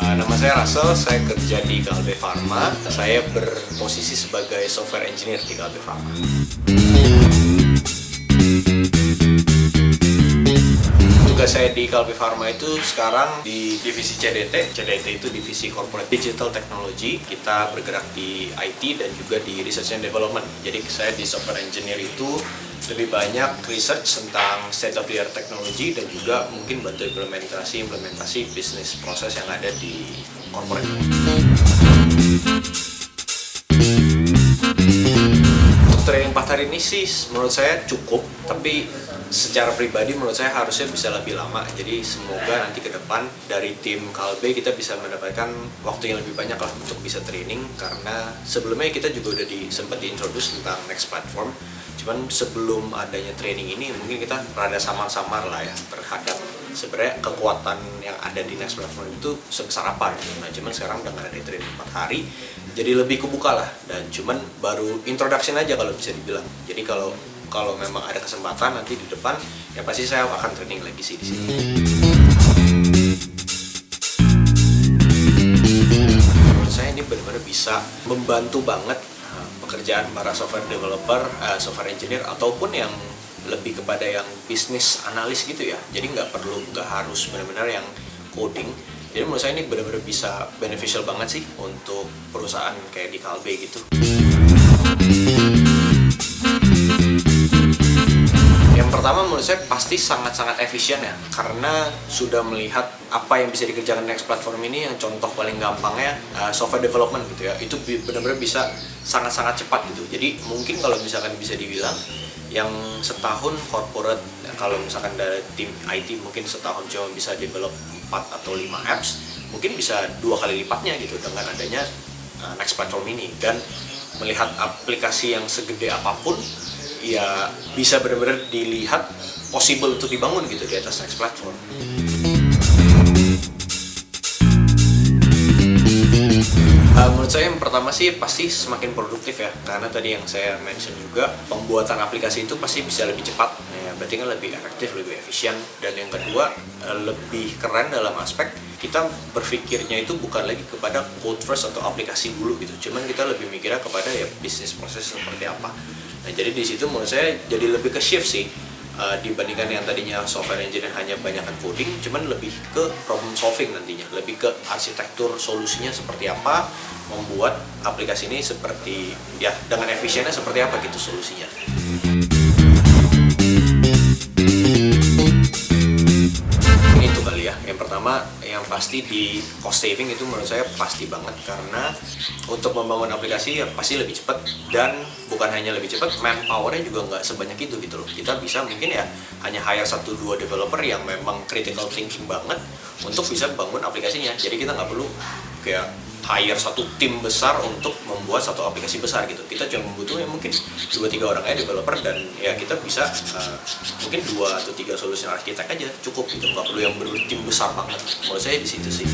Nama saya Russell, saya kerja di Kalbe Pharma. Saya berposisi sebagai software engineer di Kalbe Pharma. Tugas saya di Kalbe Pharma itu sekarang di divisi CDT. CDT itu divisi Corporate Digital Technology. Kita bergerak di IT dan juga di Research and Development. Jadi saya di software engineer itu lebih banyak research tentang state of the art teknologi dan juga mungkin bantu implementasi bisnis proses yang ada di corporate. Untuk training 4 hari ini sih menurut saya cukup, tapi secara pribadi menurut saya harusnya bisa lebih lama. Jadi semoga nanti ke depan dari tim Kalbe kita bisa mendapatkan waktu yang lebih banyak lah untuk bisa training, karena sebelumnya kita juga udah sempat diintroduce tentang next platform. Cuman sebelum adanya training ini mungkin kita rada samar-samar lah ya terhadap sebenarnya kekuatan yang ada di next platform itu sebesar apa gitu. Nah cuman sekarang dengan ada training 4 hari jadi lebih kebuka lah, dan cuman baru introduction aja kalau bisa dibilang. Jadi kalau memang ada kesempatan nanti di depan ya pasti saya akan training lagi sih di sini. Menurut saya ini benar-benar bisa membantu banget pekerjaan para software developer, software engineer, ataupun yang lebih kepada yang bisnis analis gitu ya. Jadi nggak harus benar-benar yang coding. Jadi menurut saya ini benar-benar bisa beneficial banget sih untuk perusahaan kayak di Kalbe gitu. Yang pertama menurut saya pasti sangat-sangat efisien ya, karena sudah melihat apa yang bisa dikerjakan next platform ini. Yang contoh paling gampangnya software development gitu ya, itu benar-benar bisa sangat-sangat cepat gitu. Jadi mungkin kalau misalkan bisa dibilang yang setahun corporate, kalau misalkan dari tim IT mungkin setahun cuma bisa develop 4 atau 5 apps, mungkin bisa 2 kali lipatnya gitu dengan adanya next platform ini. Dan melihat aplikasi yang segede apapun ya bisa benar-benar dilihat possible untuk dibangun gitu di atas next platform. Menurut saya yang pertama sih pasti semakin produktif ya, karena tadi yang saya mention juga pembuatan aplikasi itu pasti bisa lebih cepat ya, berarti kan lebih efektif, lebih efisien. Dan yang kedua lebih keren dalam aspek kita berpikirnya itu bukan lagi kepada code first atau aplikasi dulu gitu, cuman kita lebih mikirnya kepada ya bisnis proses seperti apa. Nah jadi di situ menurut saya jadi lebih ke shift sih, dibandingkan yang tadinya software engineer hanya banyakkan coding, cuman lebih ke problem solving nantinya, lebih ke arsitektur solusinya seperti apa, membuat aplikasi ini seperti ya dengan efisiennya seperti apa gitu solusinya. Itu kali ya. Yang pertama yang pasti di cost saving itu menurut saya pasti banget, karena untuk membangun aplikasi ya pasti lebih cepat, dan bukan hanya lebih cepat, manpowernya juga nggak sebanyak itu gitu loh. Kita bisa mungkin ya hanya hire 1-2 developer yang memang critical thinking banget untuk bisa bangun aplikasinya. Jadi kita nggak perlu kayak hire satu tim besar untuk membuat satu aplikasi besar gitu. Kita cuma membutuhkan mungkin 2-3 orang aja developer, dan ya kita bisa mungkin 2 atau 3 solusi arsitek aja cukup gitu, nggak perlu yang tim besar banget. Menurut saya di situ sih.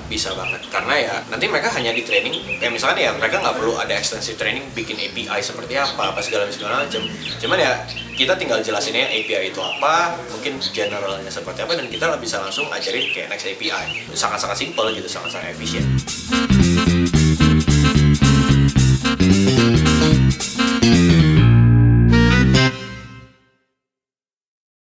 Bisa banget, karena ya nanti mereka hanya di training, kayak misalnya ya mereka nggak perlu ada extensive training bikin API seperti apa segala macam. Cuman ya kita tinggal jelasinnya API itu apa, mungkin generalnya seperti apa, dan kita bisa langsung ajarin kayak next API. Sangat-sangat simple gitu, sangat-sangat efisien.